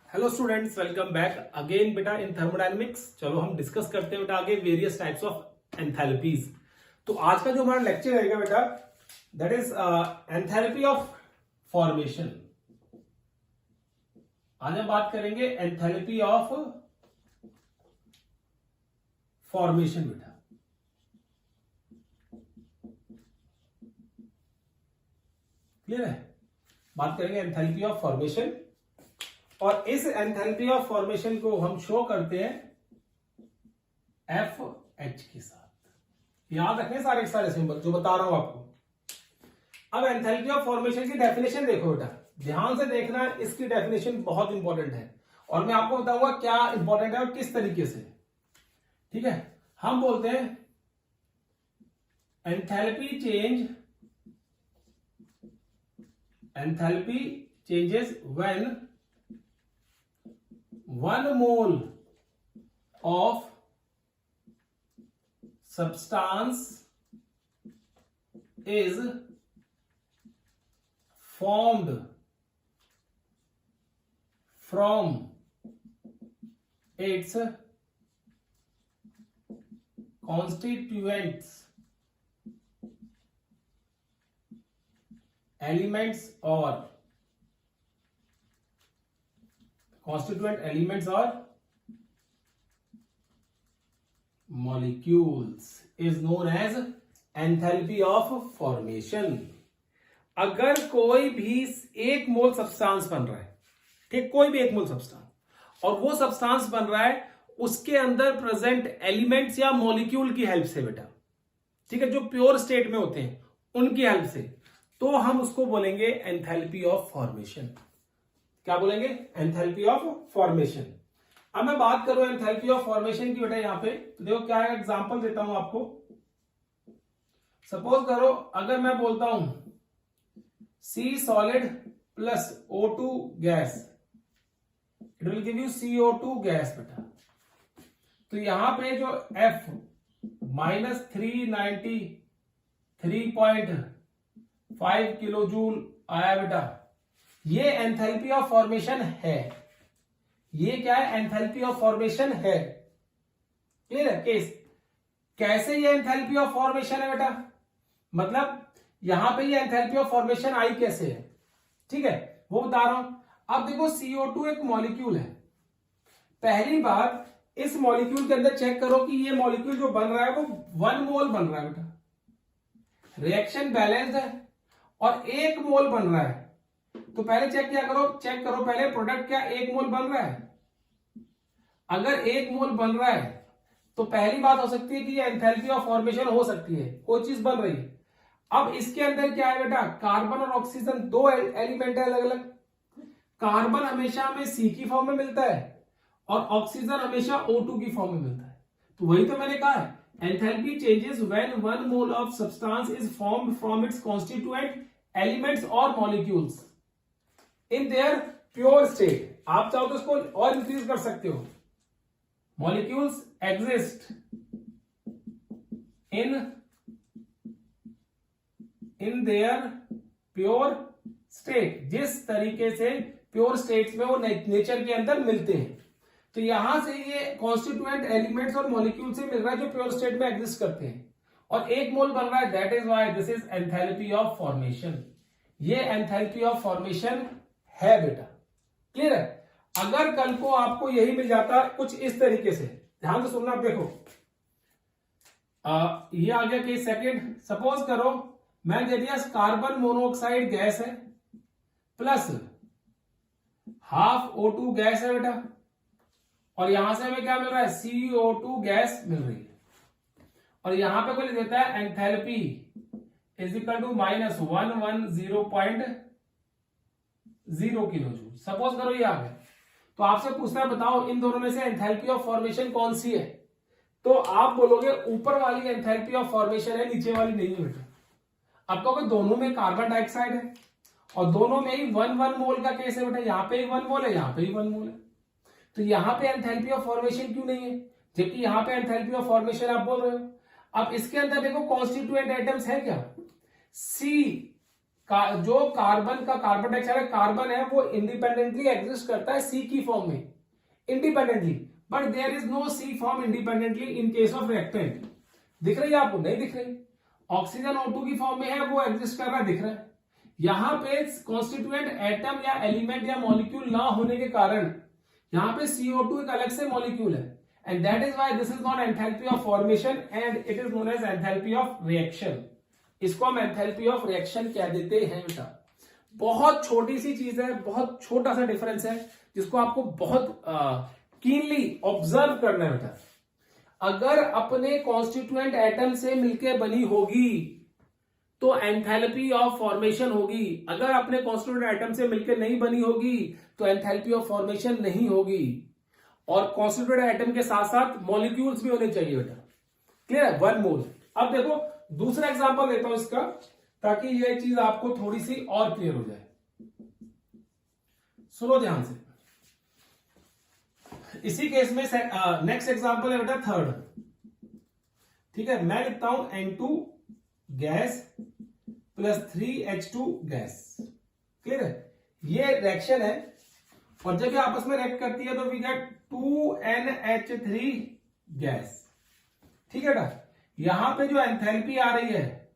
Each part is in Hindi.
Hello students, welcome back again बेटा इन थर्मोडायनेमिक्स। चलो हम डिस्कस करते हैं बेटा आगे वेरियस टाइप्स ऑफ एंथैल्पीज। तो आज का जो हमारा लेक्चर रहेगा बेटा that is enthalpy of formation. आज हम बात करेंगे एंथैल्पी ऑफ फॉर्मेशन बेटा। क्लियर है? बात करेंगे एंथैल्पी ऑफ फॉर्मेशन और इस एंथैल्पी ऑफ फॉर्मेशन को हम शो करते हैं एफ एच के साथ। याद रखें सारे सिंबल जो बता रहा हूं आपको। अब एंथैल्पी ऑफ फॉर्मेशन की डेफिनेशन देखो बेटा, ध्यान से देखना, इसकी डेफिनेशन बहुत इंपॉर्टेंट है और मैं आपको बताऊंगा क्या इंपॉर्टेंट है और किस तरीके से। ठीक है, हम बोलते हैं enthalpy changes when 1 mole of substance is formed from its constituents, elements or constituent elements or molecules is known as enthalpy of formation। अगर कोई भी एक मोल सब्सटेंस बन रहा है, ठीक, कोई भी एक मोल सब्सटेंस, और वो सब्सटेंस बन रहा है उसके अंदर प्रेजेंट एलिमेंट्स या मॉलिक्यूल की हेल्प से बेटा, ठीक है, जो प्योर स्टेट में होते हैं उनकी हेल्प से, तो हम उसको बोलेंगे एंथैल्पी ऑफ फॉर्मेशन। क्या बोलेंगे? Enthalpy of formation. अब मैं बात करूं एंथैल्पी ऑफ फॉर्मेशन की बेटा, यहां पे तो देखो क्या एग्जांपल देता हूं आपको। सपोज करो अगर मैं बोलता हूं C solid plus O2 gas, it will give you CO2 gas बेटा। तो यहां पे जो F -393.5 किलो जूल आया बेटा, ये एंथैल्पी ऑफ फॉर्मेशन है। ये क्या है? एंथैल्पी ऑफ फॉर्मेशन है। क्लियर है केस? कैसे ये एंथैल्पी ऑफ फॉर्मेशन है बेटा, मतलब यहां पे ये एंथैल्पी ऑफ फॉर्मेशन आई कैसे है, ठीक है, वो बता रहा हूं। अब देखो CO2 एक मॉलिक्यूल है। पहली बात, इस मॉलिक्यूल के अंदर चेक करो कि ये मॉलिक्यूल जो बन रहा है वो 1 मोल बन रहा है बेटा, रिएक्शन बैलेंस्ड है और 1 मोल बन रहा है। तो पहले चेक करो पहले प्रोडक्ट क्या 1 मोल बन रहा है। अगर 1 मोल बन रहा है तो पहली बात हो सकती है कि ये एंथैल्पी ऑफ फॉर्मेशन हो सकती है, कोई चीज बन रही है। अब इसके अंदर क्या है बेटा, कार्बन और ऑक्सीजन, दो एलिमेंट है अलग अलग। कार्बन हमेशा हमें C की फॉर्म में मिलता है और ऑक्सीजन हमेशा O2 की फॉर्म में मिलता है। तो वही तो मैंने कहा है, enthalpy changes when 1 mole of substance is formed from its constituent elements और molecules in their pure state. आप चाहो तो इसको और इंक्रीज कर सकते हो। Molecules exist in their pure state, जिस तरीके से प्योर स्टेट्स में वो नेचर के अंदर मिलते हैं। तो यहां से ये कॉन्स्टिट्यूएंट एलिमेंट्स और मॉलिक्यूल से मिल रहा है जो प्योर स्टेट में एग्जिस्ट करते हैं और 1 मोल बन रहा है। That is why this is enthalpy of formation. ये एंथैल्पी ऑफ फॉर्मेशन है बेटा। क्लियर है? अगर कल को आपको यही मिल जाता कुछ इस तरीके से, ध्यान से सुनना। आप देखो ये आ गया कि सेकंड, सपोज करो मैं दे दिया कार्बन मोनोऑक्साइड गैस है प्लस हाफ O2 गैस है बेटा, और यहां से हमें क्या मिल रहा है, CO2 गैस मिल रही है। और यहां पे कोई देता है enthalpy is equal to -110 kilo joule. Suppose करो ये आ गया, तो आपसे पूछना है बताओ इन दोनों में से एंथैल्पी ऑफ फॉर्मेशन कौन सी है। तो आप बोलोगे ऊपर वाली एंथैल्पी ऑफ फॉर्मेशन है, नीचे वाली नहीं है बेटा। अब कहोगे दोनों में कार्बन डाइऑक्साइड है और दोनों में ही 1 मोल का केस है बेटा, यहां पे ही 1 मोल है, यहां पे ही 1 मोल है। तो यहां पे एंथैल्पी ऑफ फॉर्मेशन क्यों नहीं है, जबकि यहां पे एंथैल्पी ऑफ फॉर्मेशन आप बोल रहे हो। अब इसके अंदर देखो कॉन्स्टिट्यूएंट एटम्स है क्या, C जो कार्बन का कार्बन डाइऑक्साइड कार्बन है वो इंडिपेंडेंटली एग्जिस्ट करता है सी की फॉर्म में, independently, but there is no C form independently in case of reactant. दिख रही है आपको? नहीं दिख रही। ऑक्सीजन O2 की फॉर्म में है, वो एग्जिस्ट कर रहा है, दिख रहा है। यहां पे कॉन्स्टिट्यूएंट एटम या एलिमेंट या मॉलिक्यूल ना होने के कारण यहां पे CO2 एक अलग से मॉलिक्यूल है, and that is why this is not enthalpy of formation and it is known as enthalpy of reaction. इसको हम एंथैल्पी ऑफ रिएक्शन कह देते हैं बेटा। बहुत छोटी सी चीज है, बहुत छोटा सा डिफरेंस है जिसको आपको बहुत कीनली ऑब्जर्व करना है बेटा। अगर अपने कॉन्स्टिट्यूएंट एटम से मिलकर बनी होगी तो एंथैल्पी ऑफ फॉर्मेशन होगी, अगर अपने कॉन्स्टिट्यूएंट एटम से मिलकर नहीं बनी होगी तो एंथैल्पी ऑफ फॉर्मेशन नहीं होगी। और कॉन्स्टिट्यूएंट एटम के साथ साथ मॉलिक्यूल्स भी होने चाहिए बेटा। क्लियर है? 1 मोल। अब देखो दूसरा एग्जांपल देता हूं इसका, ताकि यह चीज आपको थोड़ी सी और क्लियर हो जाए। सुनो ध्यान से। इसी केस में नेक्स्ट एग्जांपल है बेटा थर्ड। ठीक है, मैं लिखता हूं N2 gas plus 3H2 gas. Clear है? ये रिएक्शन है और जब ये आपस में रिएक्ट करती है तो वी गेट 2NH3 गैस। ठीक है बेटा, यहां पे जो एंथैल्पी आ रही है,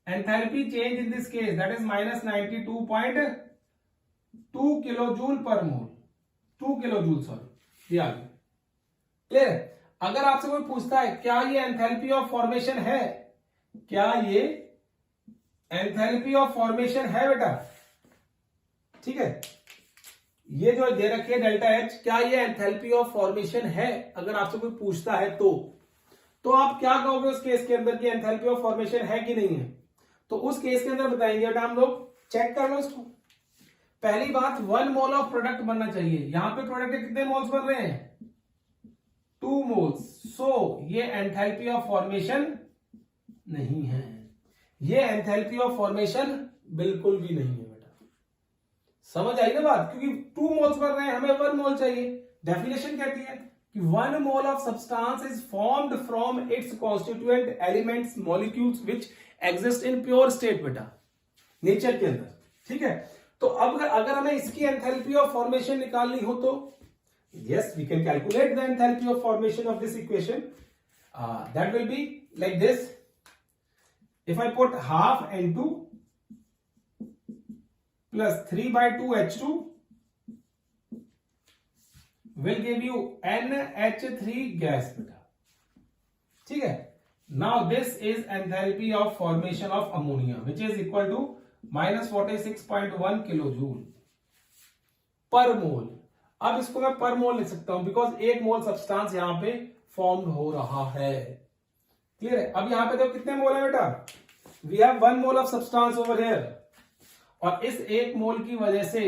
enthalpy change in this case that is -92.2 kilojoule पर मोल, 2 किलोजूल सॉरी, ये आ गया। क्लियर है? अगर आपसे कोई पूछता है क्या ये एंथैल्पी ऑफ फॉर्मेशन है, क्या ये एंथैल्पी ऑफ फॉर्मेशन है बेटा? ठीक है, ये जो दे रखी है डेल्टा H, क्या ये एंथैल्पी ऑफ फॉर्मेशन है? अगर आपसे कोई पूछता है तो आप क्या कहोगे उस केस के अंदर कि एंथैल्पी ऑफ फॉर्मेशन है कि नहीं है? तो उस केस के अंदर बताएंगे बेटा हम लोग, चेक कर लो इसको। पहली बात 1 मोल ऑफ प्रोडक्ट बनना चाहिए। यहां पे प्रोडक्ट के कितने मोल्स बन रहे हैं? 2 मोल्स। सो ये एंथैल्पी ऑफ फॉर्मेशन नहीं है, ये एंथैल्पी ऑफ फॉर्मेशन बिल्कुल भी नहीं है बेटा। समझ आई ना बात? क्योंकि 2 मोल्स बन रहे हैं, हमें 1 मोल चाहिए। डेफिनेशन कहती है कि 1 mole of substance is formed from its constituent elements molecules which exist in pure state बेटा, नेचर के अंदर। ठीक है, तो अब अगर हमें इसकी एंथैल्पी ऑफ फॉर्मेशन निकालनी हो तो yes, we can calculate the enthalpy of formation of this equation. That will be like this. If I put half N2 plus 3/2 H2 will give you NH3 gas beta. ठीक है, now this is enthalpy of formation of ammonia which is equal to -46.1 kilojoule per mole. अब इसको मैं पर मोल लिख सकता हूं बिकॉज 1 मोल सब्सटेंस यहां पे फॉर्म हो रहा है। क्लियर है? अब यहां पे देखो कितने मोल है बेटा? We have 1 mole of substance over here, और इस 1 मोल की वजह से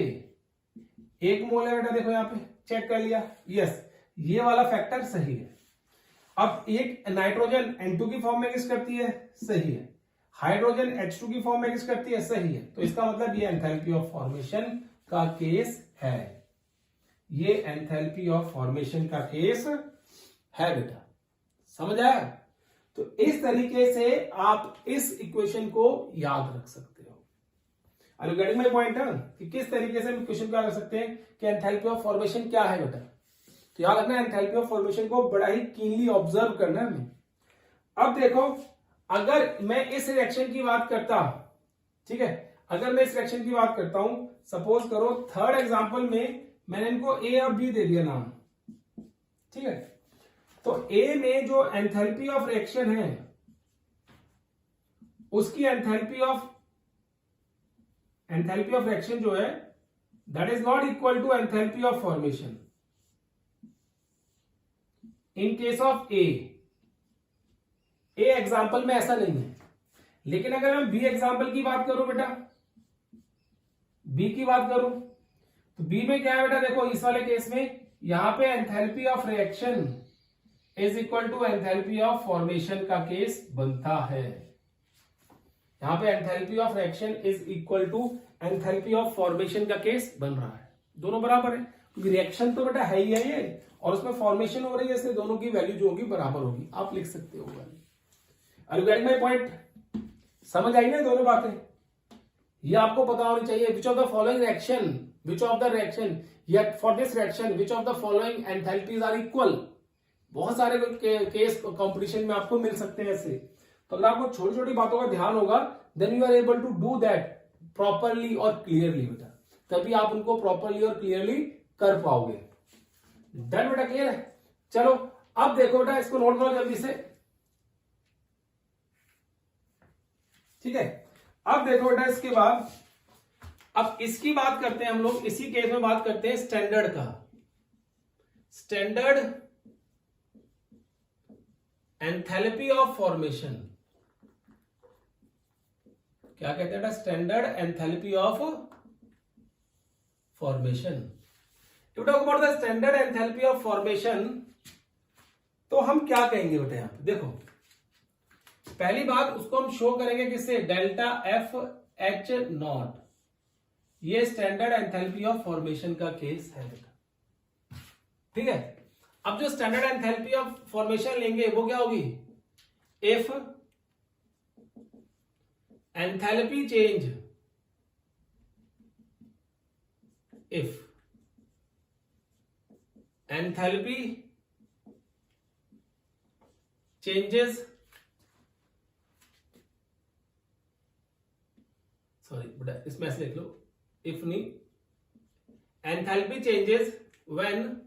1 मोल है बेटा, देखो यहां पे चेक कर लिया, यस ये वाला फैक्टर सही है। अब एक नाइट्रोजन N2 की फॉर्म में एग्जिस्ट करती है, सही है। हाइड्रोजन H2 की फॉर्म में एग्जिस्ट करती है, सही है। तो इसका मतलब ये एंथैल्पी ऑफ फॉर्मेशन का केस है, ये एंथैल्पी ऑफ फॉर्मेशन का केस है बेटा। समझ आया? तो इस तरीके से आप इस इक्वेशन को याद रख सकते हो। Are you getting my point? कि किस तरीके से हम इक्वेशन को याद रख सकते हैं कि एंथैल्पी ऑफ फॉर्मेशन क्या है बेटा। तो याद रखना, एंथैल्पी ऑफ फॉर्मेशन को बड़ा ही कीनली ऑब्जर्व करना है हमें। अब देखो, अगर मैं इस रिएक्शन की बात करता, ठीक है, अगर मैं इस रिएक्शन की बात करता हूं, सपोज करो थर्ड एग्जांपल में मैंने इनको ए और बी दे दिया नाम। ठीक है, तो ए में जो एंथैल्पी ऑफ रिएक्शन है उसकी एंथैल्पी ऑफ रिएक्शन जो है that is not equal to enthalpy of formation in case of a example में ऐसा नहीं है। लेकिन अगर मैं बी एग्जांपल की बात करूं बेटा, बी की बात करूं तो बी में क्या है बेटा? देखो इस वाले केस में यहां पे enthalpy of reaction is equal to enthalpy of formation का केस बनता है। यहां पे enthalpy of reaction is equal to enthalpy of formation का केस बन रहा है। दोनों बराबर है क्योंकि रिएक्शन तो बेटा है ही है ये, और उसमें फॉर्मेशन हो रही है, इसलिए दोनों की वैल्यू जो होगी बराबर होगी। आप लिख सकते हो value. Are you getting my point? समझ आई ना दोनों बातें? ये आपको पता होनी चाहिए। Which of the following reaction, which of the reaction या for this reaction which of the following enthalpies are equal. बहुत सारे केस कंपटीशन में आपको मिल सकते हैं ऐसे। तो अगर आपको छोटी छोटी बातों का ध्यान होगा then you are able to do that properly और क्लियरली बेटा, तभी आप उनको प्रॉपरली और क्लियरली कर पाओगे। डन बेटा, क्लियर है। चलो अब देखो बेटा, इसको नोट करो जल्दी से, ठीक है। अब देखो बेटा, इसके बाद अब इसकी बात करते हैं हम लोग, इसी केस में बात करते हैं स्टैंडर्ड का। स्टैंडर्ड एंथैल्पी ऑफ फॉर्मेशन, क्या कहते हैं? Standard enthalpy of formation. To talk about the standard enthalpy of formation, तो हम क्या कहेंगे बेटा? यहां पे देखो, पहली बात उसको हम शो करेंगे किससे? Delta F H not. ये स्टैंडर्ड एंथैल्पी ऑफ फॉर्मेशन का केस है बेटा, ठीक है। अब जो स्टैंडर्ड एंथैल्पी ऑफ फॉर्मेशन लेंगे वो क्या होगी? If enthalpy change, if enthalpy changes, sorry बेटा इसमें ऐसे लिख लो, इफ नहीं, enthalpy changes when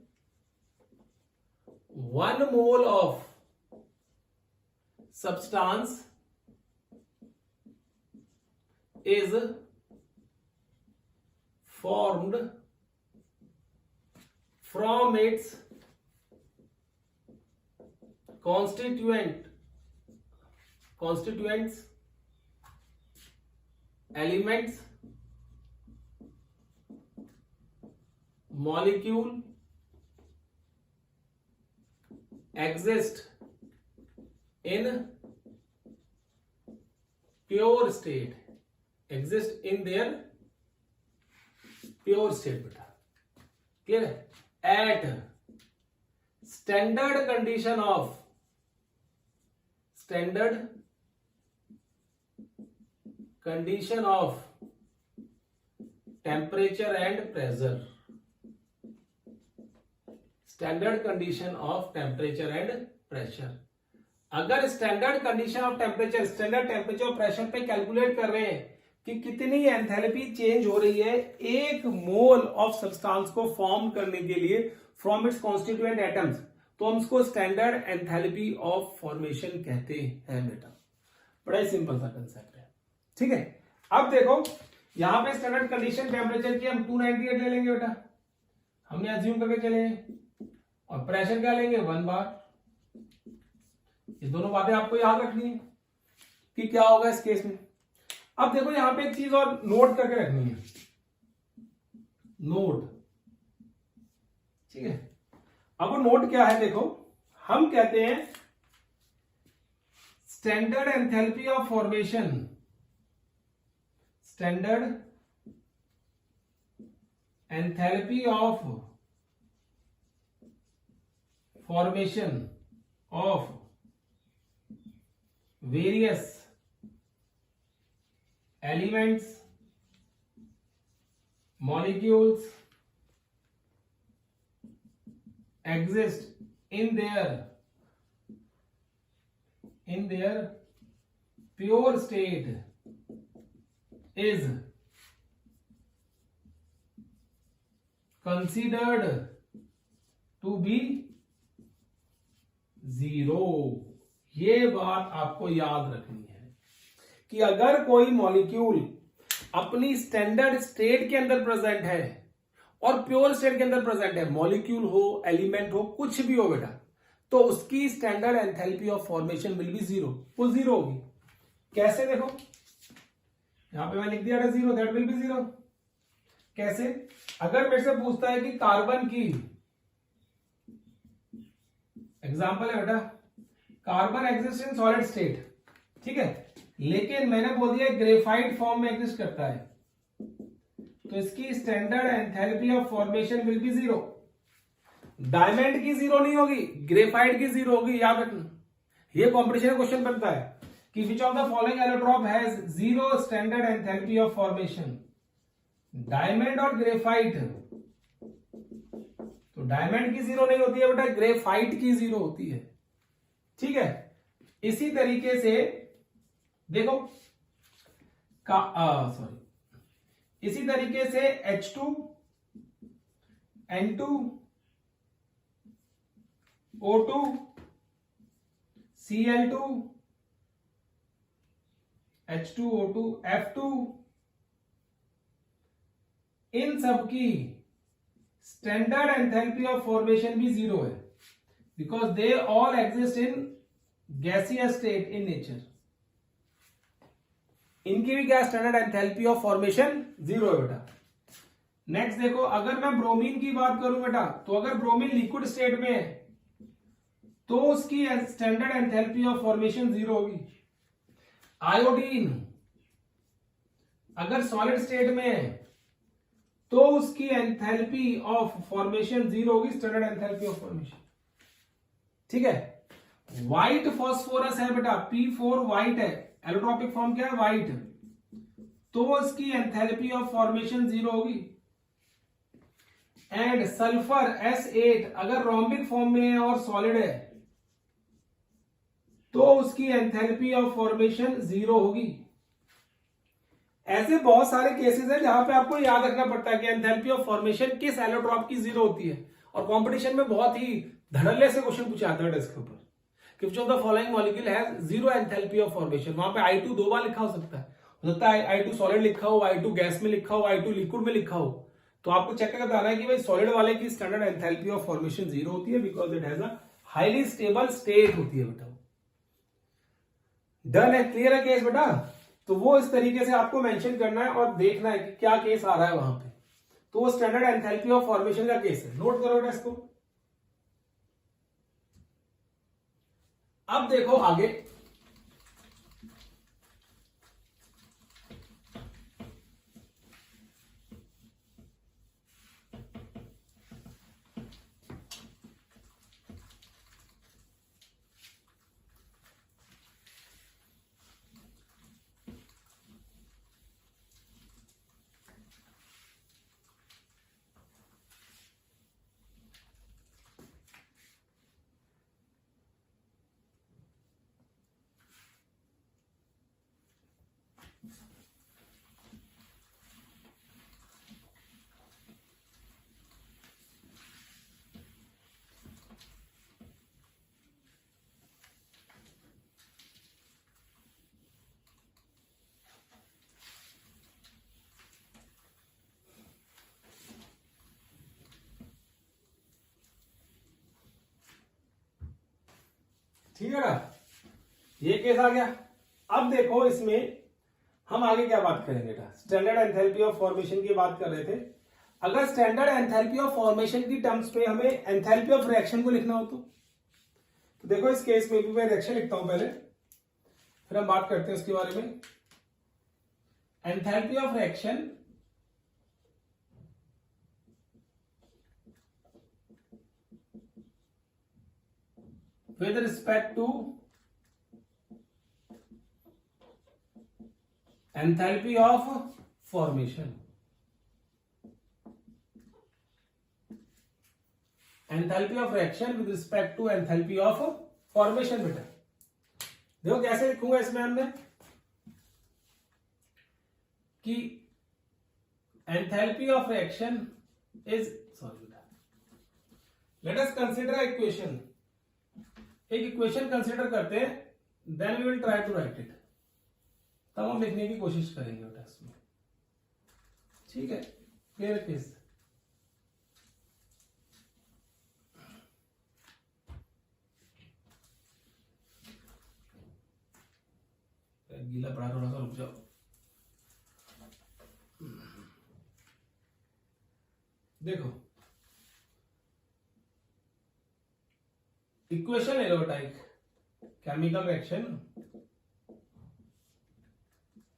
1 mole of substance is formed from its constituents, elements, molecule exist in pure state, exist in their pure state बेटा, क्लियर है। At standard condition of temperature and pressure, standard condition of temperature and pressure. अगर standard condition of temperature, standard temperature और प्रेशर पे कैलकुलेट कर रहे हैं कि कितनी एंथैल्पी चेंज हो रही है 1 मोल ऑफ सब्सटेंस को फॉर्म करने के लिए फ्रॉम इट्स कॉन्स्टिट्यूएंट एटम्स, तो हम उसको स्टैंडर्ड एंथैल्पी ऑफ फॉर्मेशन कहते हैं बेटा। बड़ा ही सिंपल सा कंसेप्ट है, ठीक है। अब देखो यहां पे स्टैंडर्ड कंडीशन टेम्परेचर की हम 298 ले लेंगे बेटा, हमने अज्यूम करके चले हैं, और प्रेशर क्या लेंगे? 1 बार। ये दोनों बातें आपको याद रखनी है कि क्या होगा इस केस में। अब देखो यहां पे एक चीज और नोट करके रखनी है, नोट, ठीक है। अब वो नोट क्या है? देखो हम कहते हैं standard enthalpy of formation, standard enthalpy of formation of various elements, molecules exist in their pure state is considered to be 0। ये बात आपको याद रखनी है कि अगर कोई मॉलिक्यूल अपनी स्टैंडर्ड स्टेट के अंदर प्रेजेंट है और प्योर स्टेट के अंदर प्रेजेंट है, मॉलिक्यूल हो, एलिमेंट हो, कुछ भी हो बेटा, तो उसकी standard enthalpy of formation will be 0, वो 0 होगी। कैसे? देखो यहां पे मैं लिख दिया था 0, दैट विल बी 0। कैसे? अगर मेरे से पूछता है कि कार्बन की, एग्जाम्पल है बेटा, carbon exist in solid state, ठीक है, लेकिन मैंने बोल दिया ग्रेफाइट फॉर्म में एग्जिस्ट करता है, तो इसकी standard enthalpy of formation will be 0। Diamond की 0 नहीं होगी, ग्रेफाइट की 0 होगी, याद रखना। ये कॉम्पिटिशन क्वेश्चन बनता है कि विच of the following allotrope has zero standard enthalpy of formation, diamond और ग्रेफाइट। तो डायमंड की जीरो नहीं होती है बेटा, ग्रेफाइट की जीरो होती है। ठीक है, इसी तरीके से देखो इसी तरीके से H2, N2, O2, Cl2, H2O2, F2, इन सब की स्टैंडर्ड एंथैल्पी ऑफ फॉर्मेशन भी जीरो है, because they all exist in gaseous state in nature. इनकी भी क्या standard enthalpy of formation zero है बेटा। नेक्स्ट देखो, अगर मैं ब्रोमीन की बात करूं बेटा, तो अगर ब्रोमीन लिक्विड स्टेट में है तो उसकी standard enthalpy of formation zero होगी। आयोडीन अगर सॉलिड स्टेट में है तो उसकी एंथैल्पी ऑफ फॉर्मेशन जीरो होगी, स्टैंडर्ड एंथैल्पी ऑफ फॉर्मेशन। ठीक है, व्हाइट फॉस्फोरस है बेटा, P4 व्हाइट है, एलोट्रॉपिक फॉर्म क्या है, व्हाइट, तो उसकी एंथैल्पी ऑफ फॉर्मेशन जीरो होगी। एंड सल्फर S8 अगर रोम्बिक फॉर्म में है और सॉलिड है तो उसकी एंथैल्पी ऑफ फॉर्मेशन जीरो होगी। ऐसे बहुत सारे केसेस हैं जहां पे आपको याद रखना पड़ता है कि एंथैल्पी ऑफ फॉर्मेशन किस एलोट्रॉप की जीरो होती है, और कंपटीशन में बहुत ही धड़ल्ले से क्वेश्चन पूछे आते हैं डेस्क के ऊपर, which of the following molecule has zero enthalpy of formation। वहां पे I2 दो बार लिखा हो सकता है I2 सॉलिड लिखा हो, I2 गैस में लिखा हो, I2 लिक्विड में लिखा हो, तो आपको चेक करके बताना है कि भाई सॉलिड वाले की standard enthalpy of formation zero होती है, because it has a highly stable state होती है बेटा। डन है, क्लियर है केस बेटा। तो वो इस तरीके से आपको मेंशन करना है और देखना है कि क्या केस आ रहा है वहां पे, तो वो स्टैंडर्ड एंथैल्पी ऑफ फॉर्मेशन का केस है, नोट करो बेटा इसको। अब देखो आगे, ठीक है ना, ये केस आ गया। अब देखो इसमें हम आगे क्या बात करेंगे बेटा, स्टैंडर्ड एंथैल्पी ऑफ फॉर्मेशन की बात कर रहे थे। अगर स्टैंडर्ड एंथैल्पी ऑफ फॉर्मेशन की टर्म्स पे हमें एंथैल्पी ऑफ रिएक्शन को लिखना हो तो देखो इस केस में भी मैं रिएक्शन लिखता हूं पहले, फिर हम बात करते हैं उसके बारे में। Enthalpy of reaction with respect to enthalpy of formation, enthalpy of reaction with respect to enthalpy of formation। बेटा देखो कैसे लिखूंगा इसमें हमने कि enthalpy of reaction is, sorry बेटा, let us consider a equation। एक इक्वेशन कंसीडर करते हैं, then we will try to write it, तब हम लिखने की कोशिश करेंगे बेटा इसमें। ठीक है, क्लियर केस। गीला पड़ा, थोड़ा सा रुक जाओ। देखो इक्वेशन ले लो बेटा, एक chemical reaction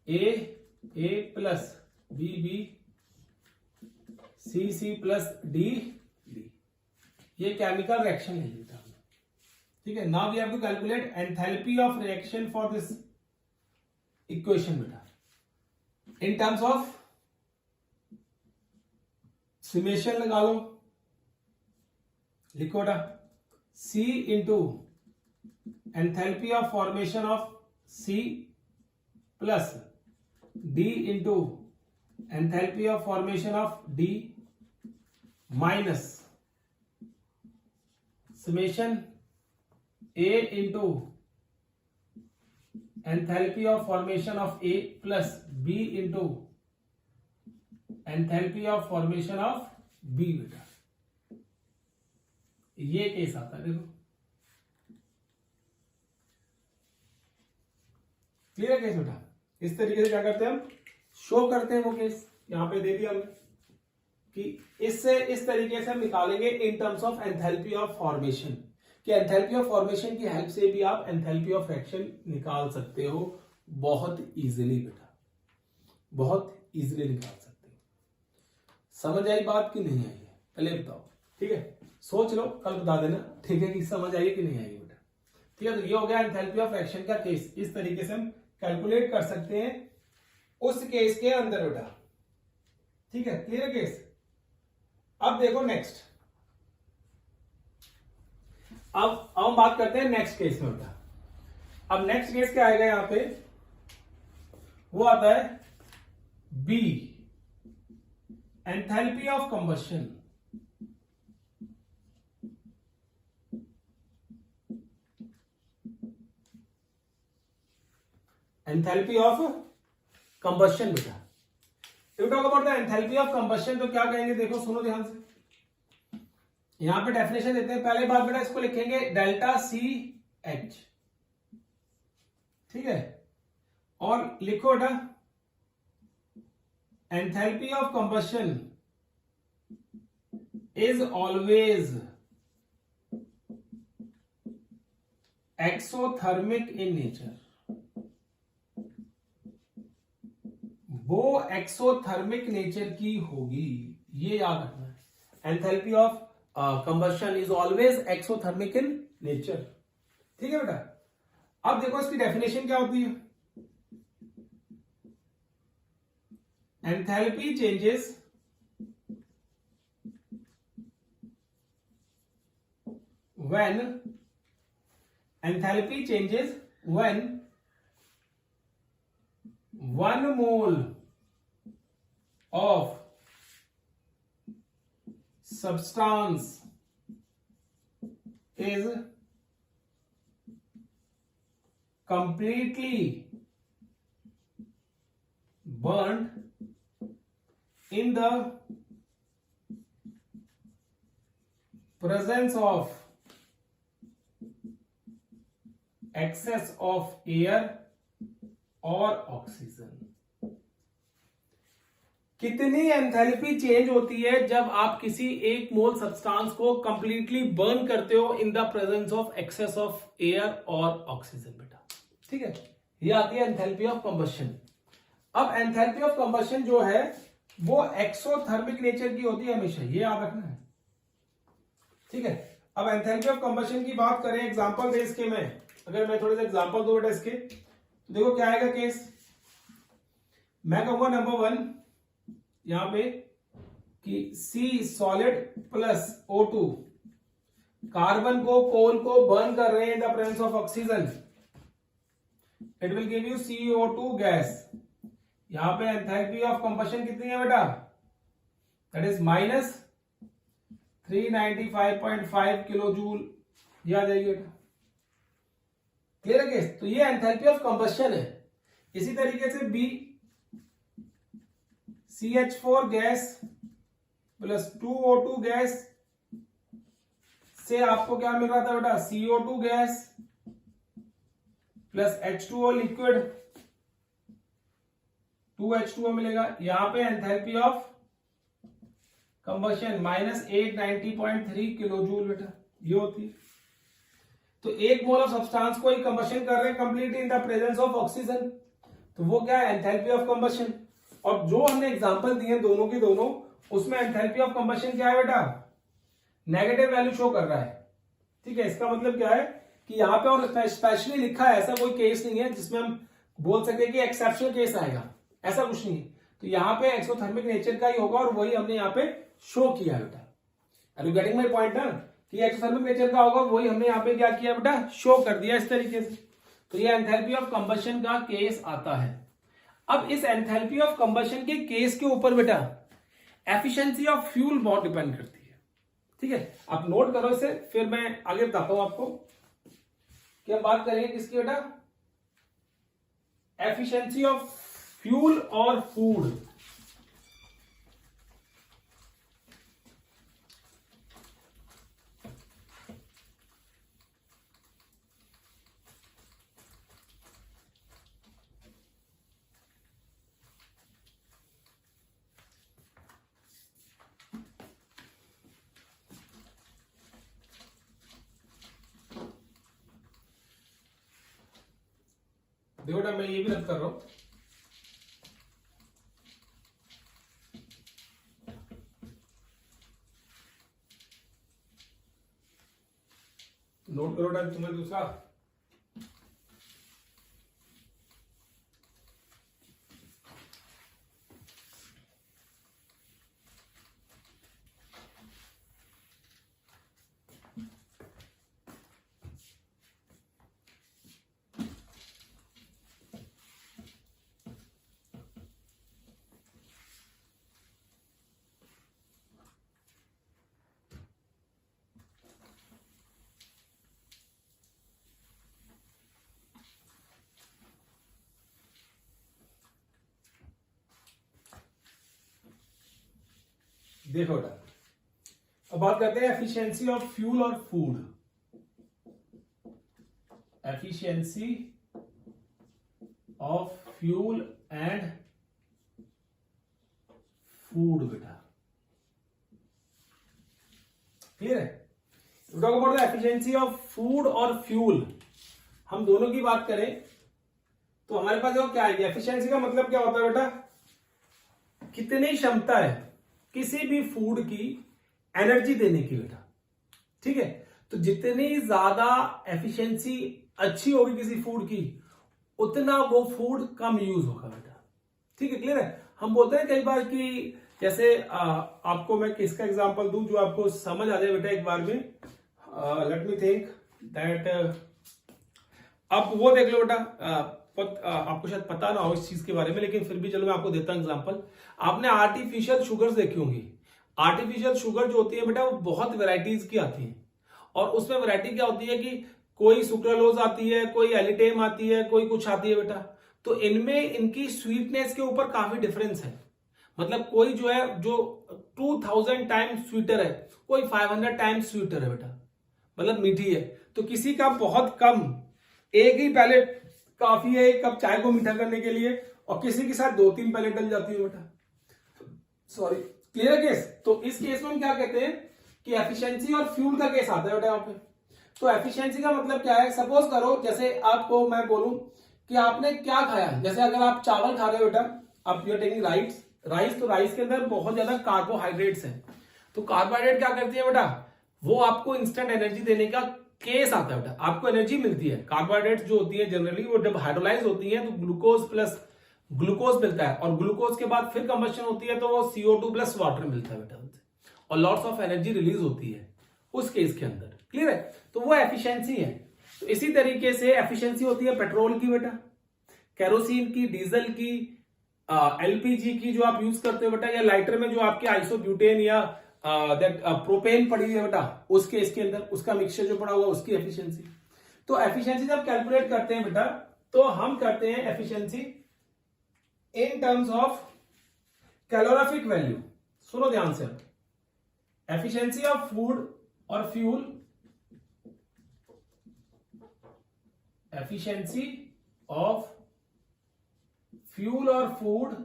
A plus B C plus D, ये केमिकल रिएक्शन ले लेता हूं। ठीक है, now we have to calculate enthalpy of reaction for this equation बेटा इन टर्म्स ऑफ समेशन लगा लो, लिखो बेटा C into enthalpy of formation of C plus D into enthalpy of formation of D minus summation A into enthalpy of formation of A plus B into enthalpy of formation of B बेटा, ये केस आता है। देखो क्लियर है केस बेटा, इस तरीके से क्या करते हैं हम शो करते हैं वो केस, यहां पे दे दिया हमने कि इससे इस तरीके से हम निकालेंगे in terms of enthalpy of formation, कि एंथैल्पी ऑफ फॉर्मेशन की हेल्प से भी आप एंथैल्पी ऑफ रिएक्शन निकाल सकते हो बहुत इजीली बेटा, बहुत इजीली निकाल सकते हो। समझ आई बात कि नहीं आई है पहले बताओ, ठीक है, सोच लो कल बता देना, ठीक है, कि समझ आई कि नहीं आई बेटा, ठीक है। तो ये हो गया एंथैल्पी ऑफ रिएक्शन का केस, इस तरीके से हम कैलकुलेट कर सकते हैं उस केस के अंदर बेटा, ठीक है, क्लियर है केस। अब देखो नेक्स्ट, अब हम बात करते हैं नेक्स्ट केस में बेटा। अब नेक्स्ट केस क्या आएगा यहां पे, वो आता है B enthalpy of combustion, enthalpy of combustion बेटा। If talk about the enthalpy of combustion तो क्या कहेंगे, देखो सुनो ध्यान से, यहां पे डेफिनेशन देते हैं। पहले बात बेटा इसको लिखेंगे डेल्टा सी एच, ठीक है, और लिखो बेटा enthalpy of combustion is always exothermic in nature, वो एक्सोथर्मिक नेचर की होगी, ये याद रखना है। Enthalpy of combustion is always exothermic in nature, ठीक है बेटा। अब देखो इसकी डेफिनेशन क्या होती है, enthalpy changes when enthalpy changes when 1 mole of substance is completely burned in the presence of excess of air और ऑक्सीजन। कितनी एंथैल्पी चेंज होती है जब आप किसी एक मोल सब्सटेंस को कंप्लीटली बर्न करते हो in the presence of excess of air और ऑक्सीजन बेटा, ठीक है, ये आती है एंथैल्पी ऑफ कंबशन। अब एंथैल्पी ऑफ कंबशन जो है वो एक्सोथर्मिक नेचर की होती है हमेशा, ये याद रखना है, ठीक है। अब एंथैल्पी ऑफ कंबशन की बात करें, एग्जांपल दे इसके में, अगर मैं थोड़े से एग्जांपल दूं बेटा इसके, तो देखो क्या आएगा केस, मैं कहूंगा नंबर 1 यहां पे कि C solid plus O2, carbon को कोल को बर्न कर रहे हैं इन the presence of oxygen, it will give you CO2 gas. यहां पे एंथैल्पी ऑफ कंबशन कितनी है बेटा, that is minus 395.5 kilo joule, ये आ जाएगी बेटा, क्लियर है केस। तो ये एंथैल्पी ऑफ कंबशन है। इसी तरीके से B CH4 gas plus 2O2 gas से आपको क्या मिल रहा था बेटा, CO2 gas plus H2O liquid, 2H2O मिलेगा। यहां पे enthalpy of combustion minus 890.3 kilo joule बेटा, ये होती है। तो एक मोल ऑफ सब्सटेंस को ही कंबशन कर रहे हैं complete in the presence of oxygen, तो वो क्या है एंथैल्पी ऑफ कंबशन। और जो हमने एग्जांपल दिए दोनों की दोनों, उसमें एंथैल्पी ऑफ कंबशन क्या है बेटा, नेगेटिव वैल्यू शो कर रहा है, ठीक है। इसका मतलब क्या है कि यहाँ पे और स्पेशली लिखा है, ऐसा कोई केस नहीं है जिसमें हम बोल सके कि एक्सेप्शनल केस आएगा, ऐसा कुछ नहीं है। तो यहाँ पे एक्सोथर्मिक नेचर का ही होगा और वही हमने यहाँ पे शो किया है बेटा। Are you getting my point ना, कि एक्सोथर्मिक नेचर का होगा वही हमने यहाँ पे क्या किया बेटा, शो कर दिया इस तरीके से। तो ये एंथैल्पी ऑफ कंबशन का केस आता है। अब इस एंथैल्पी ऑफ कंबशन के केस के ऊपर बेटा एफिशिएंसी ऑफ फ्यूल बहुत डिपेंड करती है। ठीक है, आप नोट करो इसे, फिर मैं आगे बताता हूं आपको कि हम बात करेंगे किसकी बेटा, एफिशिएंसी ऑफ फ्यूल और फूड। देखो बेटा मैं ये भी रद्द कर रहा हूं, नोट करो बेटा तुम्हें दूसरा। देखो बेटा अब बात करते हैं एफिशिएंसी ऑफ फ्यूल और food. Efficiency of fuel and food बेटा, क्लियर है। Talk about the efficiency of food और फ्यूल, हम दोनों की बात करें तो हमारे पास देखो क्या आएगी, एफिशिएंसी का मतलब क्या होता है बेटा, कितनी क्षमता है किसी भी फूड की एनर्जी देने की बेटा। ठीक है, तो जितनी ज्यादा एफिशिएंसी अच्छी होगी किसी फूड की उतना वो फूड कम यूज होगा बेटा। ठीक है, क्लियर है। हम बोलते हैं कई बार कि जैसे आपको मैं किसका एग्जांपल दूं जो आपको समझ आ जाए बेटा एक बार में। लेट मी थिंक दैट, अब वो देख लो बेटा, आपको शायद पता ना हो इस चीज के बारे में लेकिन फिर भी चलो मैं आपको देता हूं एग्जांपल। आपने आर्टिफिशियल शुगर्स देखी होंगी। आर्टिफिशियल शुगर जो होती है बेटा वो बहुत वैरायटीज की आती है, और उसमें वैरायटी क्या होती है कि कोई सुक्रालोज आती है, कोई एलिटेम आती है, कोई कुछ आती है बेटा। तो इनमें इनकी स्वीटनेस के ऊपर काफी डिफरेंस है। मतलब कोई जो है जो 2000 टाइम्स स्वीटर है, कोई 500 टाइम्स स्वीटर है बेटा, मतलब मीठी है। तो किसी का बहुत कम, एक ही पैलेट काफी है एक कप चाय को मीठा करने के लिए, और किसी के साथ 2-3 पैलेट डल जाती है बेटा। Sorry, clear case. तो इस केस में हम क्या कहते हैं कि एफिशिएंसी और फ्यूल का केस आता है बेटा यहाँ पे। तो एफिशिएंसी का मतलब क्या है, सपोज करो जैसे आपको मैं बोलूं कि आपने क्या खाया, जैसे अगर आप चावल खा रहे हो बेटा, आप यू आर टेकिंग राइस, तो राइस के अंदर बहुत ज्यादा कार्बोहाइड्रेट्स हैं। तो कार्बोहाइड्रेट क्या करती है बेटा, वो आपको इंस्टेंट एनर्जी देने का केस आता है बेटा, आपको एनर्जी मिलती है। कार्बोहाइड्रेट्स जो होती है जनरली वो जब हाइड्रोलाइज होती है तो ग्लूकोज प्लस ग्लूकोज मिलता है, और ग्लूकोज के बाद फिर कंबशन होती है तो वो CO2 प्लस वाटर मिलता है बेटा, और लॉट्स ऑफ एनर्जी रिलीज होती है उस केस के अंदर। क्लियर है, तो वो एफिशिएंसी है। तो इसी तरीके से एफिशिएंसी होती है पेट्रोल की बेटा, केरोसिन की, डीजल की, LPG की जो आप यूज करते हो बेटा, या लाइटर में जो आपके आइसोब्यूटेन या प्रोपेन पड़ी है बेटा, उस केस के अंदर उसका मिक्सचर जो पड़ा हुआ उसकी एफिशिएंसी। तो एफिशिएंसी जब कैलकुलेट करते हैं बेटा तो हम करते हैं efficiency in terms of calorific value. सुनो ध्यान से, एफिशिएंसी ऑफ फूड और फ्यूल, एफिशिएंसी ऑफ फ्यूल और food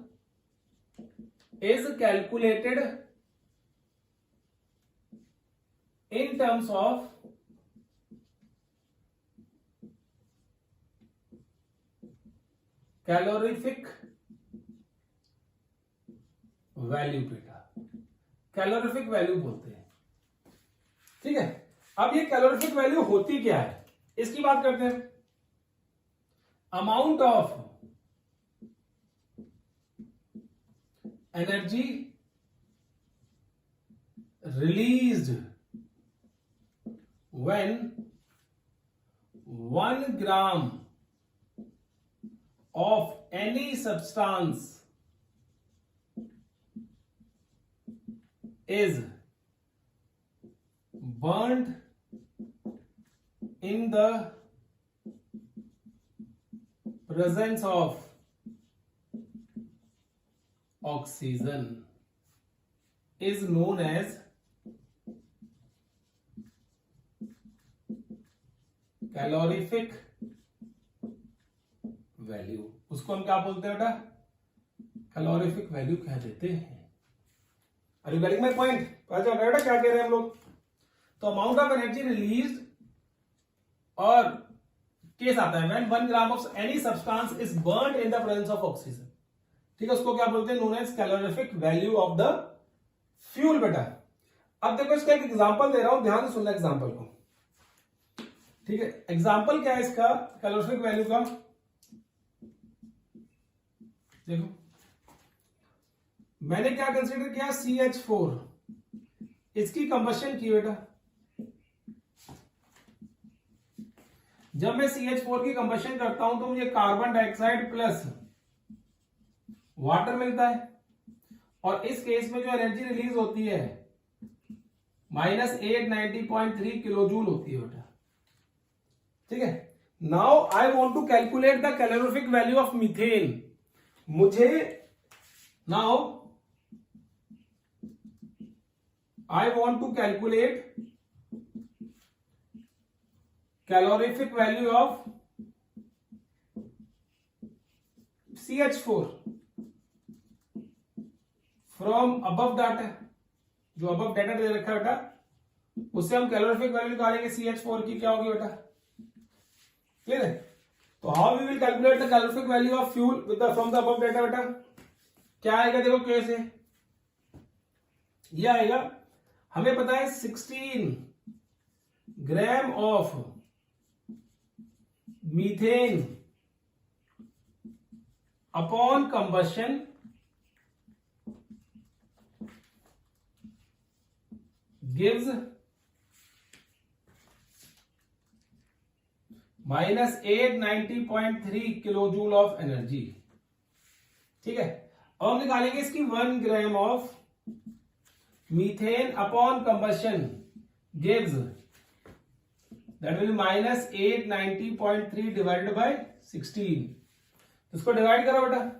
is calculated in terms of calorific value बेटा, कैलोरीफिक वैल्यू बोलते हैं। ठीक है, अब ये कैलोरीफिक वैल्यू होती क्या है इसकी बात करते हैं। Amount of energy released when 1 gram of any substance is burnt in the presence of oxygen is known as calorific value. उसको हम क्या बोलते हैं बेटा? कैलोरीफिक वैल्यू कह देते हैं। Are you getting my point? पता चल रहा है बेटा क्या कह रहे हैं हम लोग? तो अमाउंट ऑफ एनर्जी रिलीज्ड और केस आता है when 1 gram of any substance is burned in the presence of oxygen. ठीक है, उसको क्या बोलते हैं? Known as calorific value of the fuel बेटा। अब देखो इसका एक एग्जांपल दे रहा हूं, ध्यान से सुनना एग्जांपल को। ठीक है, एग्जाम्पल क्या है इसका कैलोरीफिक वैल्यू का? देखो मैंने क्या कंसीडर किया, CH4, इसकी कंबशन की बेटा। जब मैं CH4 की कंबशन करता हूं तो मुझे कार्बन डाइऑक्साइड प्लस वाटर मिलता है, और इस केस में जो एनर्जी रिलीज होती है -890.3 किलो जूल होती है बेटा। ठीक है, now I want to calculate the calorific value of methane. मुझे now I want to calculate calorific value of CH4 from above data. जो अबव डाटा दे रखा है बेटा, उससे हम कैलोरीफिक वैल्यू निकालेंगे CH4 की। क्या होगी बेटा? क्लियर है? तो how we will calculate the calorific value of fuel with the from the above data बेटा? क्या आएगा? देखो कैसे ये आएगा। हमें पता है 16 gram of methane upon combustion gives -890.3 kilo joule of energy. ठीक है, अब हम निकालेंगे इसकी 1 gram of methane upon combustion gives, that will -890.3 divided by 16। इसको डिवाइड करो बेटा।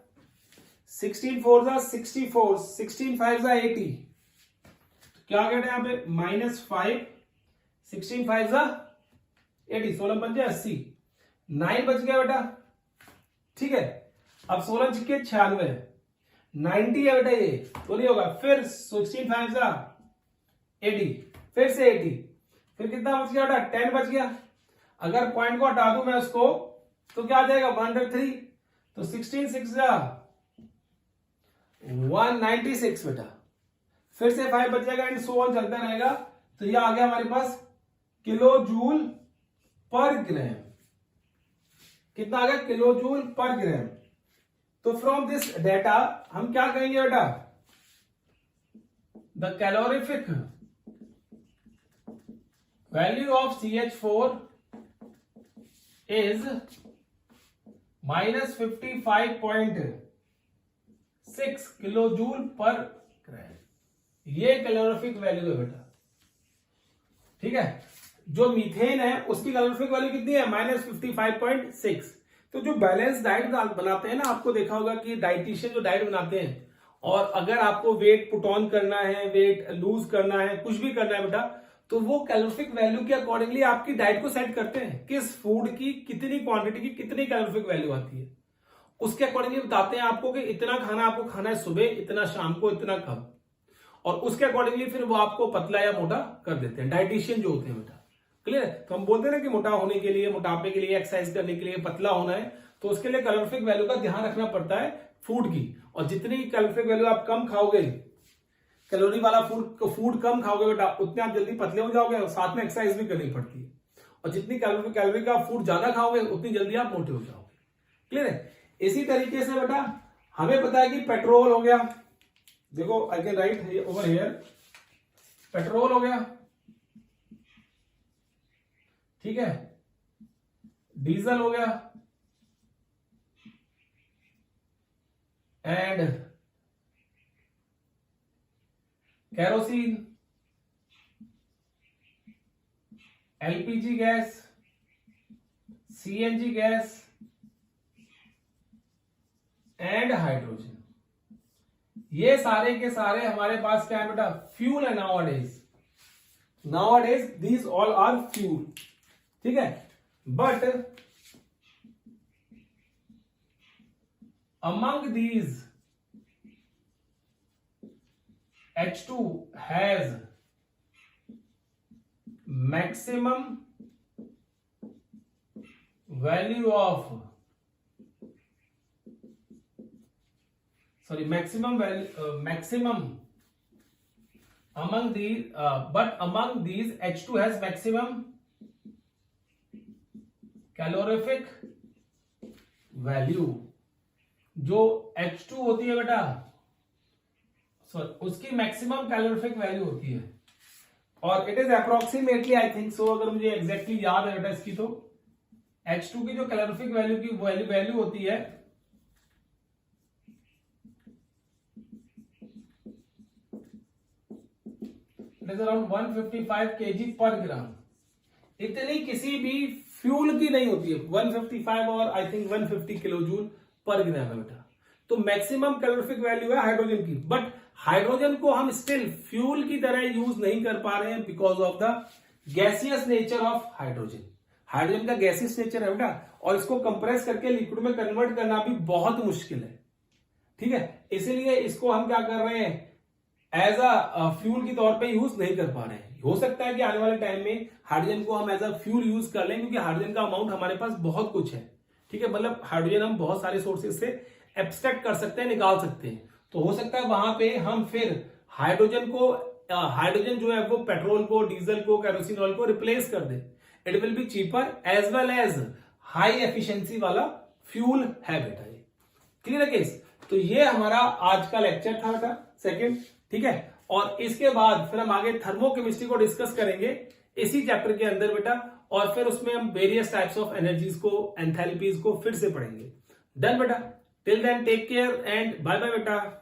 16 4 जा 64, 16 5 जा 80। क्या कहते हैं यहां पे? -5, 16 5 जा 80, 16 5 80, 9 बच गया बेटा। ठीक है, अब 16 छिके 96, 90 है बेटा, ये तो नहीं होगा। फिर 16 5 जा 80, फिर से 80, फिर कितना बच गया बेटा? 10 बच गया। अगर पॉइंट को हटा दूं मैं उसको तो क्या आ जाएगा? 103। तो 16 6 जा 196 बेटा। फिर से 5 बच जाएगा एंड सो ऑन चलता रहेगा। तो ये आ गया हमारे पास किलो जूल पर ग्राम। कितना आ गया? किलो जूल पर ग्राम। तो फ्रॉम दिस डेटा हम क्या कहेंगे बेटा? The calorific value of CH4 is -55.6 kilo joule per gram. ये कैलोरीफिक वैल्यू है बेटा। ठीक है, जो मीथेन है उसकी कैलोरीफिक वैल्यू कितनी है? -55.6। तो जो बैलेंस डाइट बनाते हैं ना, आपको देखा होगा कि डाइटिशियन जो डाइट बनाते हैं, और अगर आपको वेट पुट ऑन करना है, वेट लूज करना है, कुछ भी करना है बेटा, तो वो कैलोरीफिक वैल्यू के अकॉर्डिंगली आपकी डाइट को सेट करते हैं। किस फूड की कितनी क्वांटिटी की कितनी कैलोरीफिक वैल्यू आती है, उसके अकॉर्डिंगली बताते हैं आपको कि इतना खाना आपको खाना है सुबह, इतना शाम को, इतना कब, और उसके अकॉर्डिंगली फिर वो आपको पतला या मोटा कर देते हैं डाइटिशियन जो होते हैं बेटा। क्लियर? तो हम बोलते हैं ना कि मोटा होने के लिए, मोटापे के लिए, एक्सरसाइज करने के लिए, पतला होना है, तो उसके लिए कैलोरीफिक वैल्यू का ध्यान रखना पड़ता है फूड की। और जितनी कैलोरीफिक वैल्यू आप कम खाओगे, कैलोरी वाला फूड कम खाओगे बेटा, उतने आप जल्दी पतले हो जाओगे, और साथ में एक्सरसाइज भी करनी पड़ती है। और जितनी कैलोरी का फूड ज्यादा खाओगे उतनी जल्दी आप मोटे हो जाओगे। क्लियर है? इसी तरीके से बेटा हमें पता है कि पेट्रोल हो गया, देखो I can write over here, petrol हो गया, ठीक है, डीजल हो गया, and kerosene, LPG gas, CNG gas and hydrogen. ये सारे के सारे हमारे पास क्या है बेटा, फ्यूल है nowadays. Nowadays these all are fuel, ठीक है। But among these H2 has maximum value of, sorry, maximum among these, but among these H2 has maximum calorific value। जो H2 होती है बेटा, उसकी मैक्सिमम कैलोरीफिक वैल्यू होती है, और it is approximately I think so, अगर मुझे एग्जैक्टली याद है बेटा इसकी, तो H2 की जो कैलोरीफिक वैल्यू की वैल्यू होती है, इट इज अराउंड 155 kg पर ग्राम। इतनी किसी भी फ्यूल की नहीं होती है, 155 और I think 150 kilo joule per ग्राम है बेटा। तो मैक्सिमम कैलोरीफिक वैल्यू है हाइड्रोजन की, बट हाइड्रोजन को हम स्टिल फ्यूल की तरह यूज नहीं कर पा रहे हैं because of the gaseous nature of hydrogen. Hydrogen का गैसियस नेचर है बेटा, और इसको कंप्रेस करके लिक्विड में कन्वर्ट करना भी बहुत मुश्किल है, ठीक है। इसीलिए इसको हम क्या कर रहे हैं, एज अ फ्यूल के तौर पे यूज नहीं कर पा रहे हैं। हो सकता है कि आने वाले टाइम में हाइड्रोजन को हम एज अ फ्यूल यूज कर लें, क्योंकि हाइड्रोजन का अमाउंट हमारे पास बहुत कुछ है, ठीक है। मतलब हाइड्रोजन हम बहुत सारे सोर्सेज से एब्स्ट्रैक्ट कर सकते हैं, निकाल सकते हैं। तो हो सकता है वहां पे हम फिर हाइड्रोजन जो है वो पेट्रोल को, डीजल को, केरोसिन ऑयल को रिप्लेस कर दे। It will be cheaper as well as high efficiency वाला फ्यूल है बेटा ये। क्लियर है केस? तो ये हमारा आज का लेक्चर था बेटा सेकंड, ठीक है। और इसके बाद फिर हम आगे थर्मोकेमिस्ट्री को डिस्कस करेंगे इसी चैप्टर के अंदर बेटा, और फिर उसमें हम वेरियस टाइप्स ऑफ एनर्जीज को, एंथैल्पीज को फिर से पढ़ेंगे। डन बेटा? Till then take care and bye bye बेटा।